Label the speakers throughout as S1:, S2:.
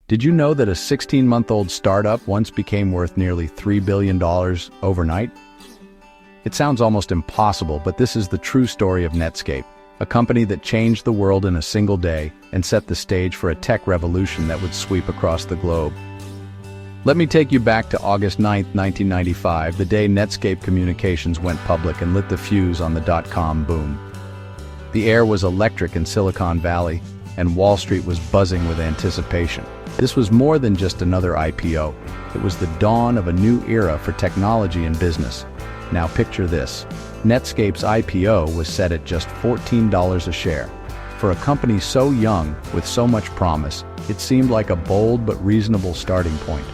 S1: Did you know that a 16-month-old startup once became worth nearly $3 billion overnight? It sounds almost impossible, but this is the true story of Netscape, a company that changed the world in a single day and set the stage for a tech revolution that would sweep across the globe. Let me take you back to August 9, 1995, the day Netscape Communications went public and lit the fuse on the dot-com boom. The air was electric in Silicon Valley, and Wall Street was buzzing with anticipation. This was more than just another IPO. It was the dawn of a new era for technology and business. Now picture this. Netscape's IPO was set at just $14 a share. For a company so young, with so much promise, it seemed like a bold but reasonable starting point.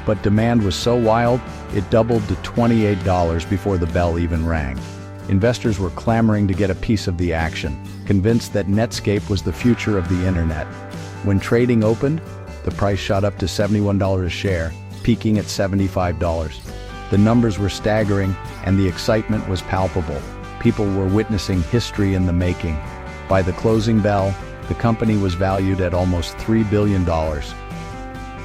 S1: But demand was so wild, it doubled to $28 before the bell even rang. Investors were clamoring to get a piece of the action, convinced that Netscape was the future of the internet. When trading opened, the price shot up to $71 a share, peaking at $75. The numbers were staggering, and the excitement was palpable. People were witnessing history in the making. By the closing bell, the company was valued at almost $3 billion.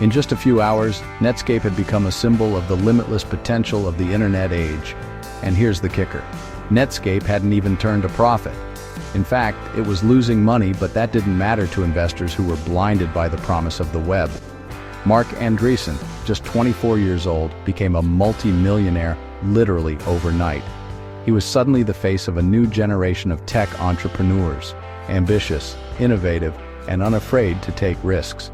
S1: In just a few hours, Netscape had become a symbol of the limitless potential of the internet age. And here's the kicker. Netscape hadn't even turned a profit. In fact, it was losing money, but that didn't matter to investors who were blinded by the promise of the web. Mark Andreessen, just 24 years old, became a multi-millionaire literally overnight. He was suddenly the face of a new generation of tech entrepreneurs, ambitious, innovative, and unafraid to take risks.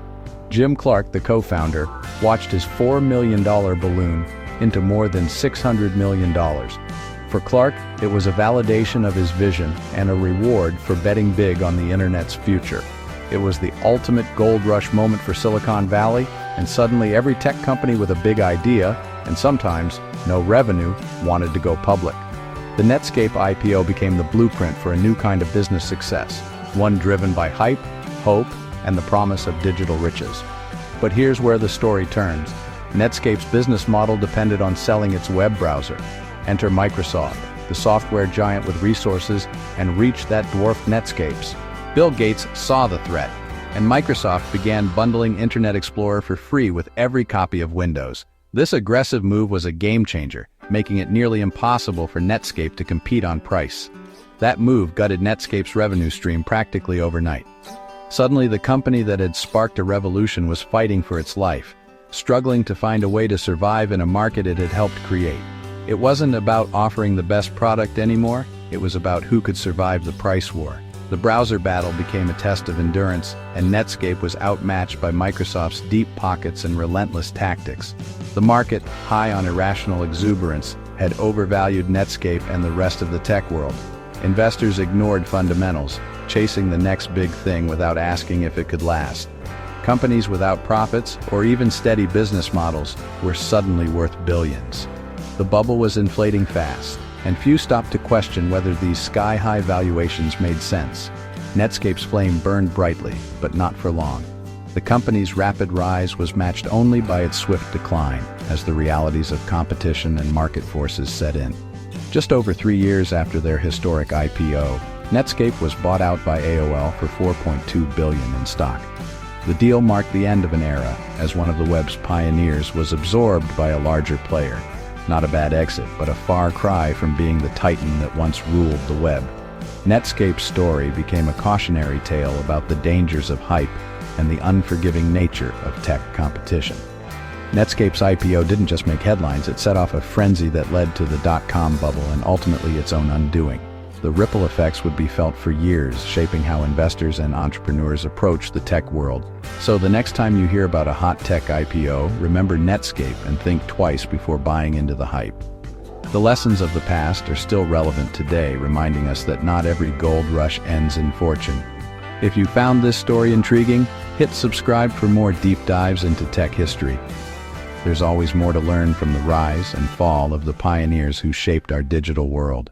S1: Jim Clark, the co-founder, watched his $4 million balloon into more than $600 million. For Clark, it was a validation of his vision and a reward for betting big on the internet's future. It was the ultimate gold rush moment for Silicon Valley, and suddenly every tech company with a big idea, and sometimes no revenue, wanted to go public. The Netscape IPO became the blueprint for a new kind of business success, one driven by hype, hope, and the promise of digital riches. But here's where the story turns. Netscape's business model depended on selling its web browser. Enter Microsoft, the software giant with resources and reach that dwarfed Netscape's. Bill Gates saw the threat, and Microsoft began bundling Internet Explorer for free with every copy of Windows. This aggressive move was a game-changer, making it nearly impossible for Netscape to compete on price. That move gutted Netscape's revenue stream practically overnight. Suddenly, the company that had sparked a revolution was fighting for its life, struggling to find a way to survive in a market it had helped create. It wasn't about offering the best product anymore, it was about who could survive the price war. The browser battle became a test of endurance, and Netscape was outmatched by Microsoft's deep pockets and relentless tactics. The market, high on irrational exuberance, had overvalued Netscape and the rest of the tech world. Investors ignored fundamentals, chasing the next big thing without asking if it could last. Companies without profits, or even steady business models, were suddenly worth billions. The bubble was inflating fast, and few stopped to question whether these sky-high valuations made sense. Netscape's flame burned brightly, but not for long. The company's rapid rise was matched only by its swift decline, as the realities of competition and market forces set in. Just over 3 years after their historic IPO, Netscape was bought out by AOL for $4.2 billion in stock. The deal marked the end of an era, as one of the web's pioneers was absorbed by a larger player. Not a bad exit, but a far cry from being the titan that once ruled the web. Netscape's story became a cautionary tale about the dangers of hype and the unforgiving nature of tech competition. Netscape's IPO didn't just make headlines, it set off a frenzy that led to the dot-com bubble and ultimately its own undoing. The ripple effects would be felt for years, shaping how investors and entrepreneurs approach the tech world. So the next time you hear about a hot tech IPO, remember Netscape and think twice before buying into the hype. The lessons of the past are still relevant today, reminding us that not every gold rush ends in fortune. If you found this story intriguing, hit subscribe for more deep dives into tech history. There's always more to learn from the rise and fall of the pioneers who shaped our digital world.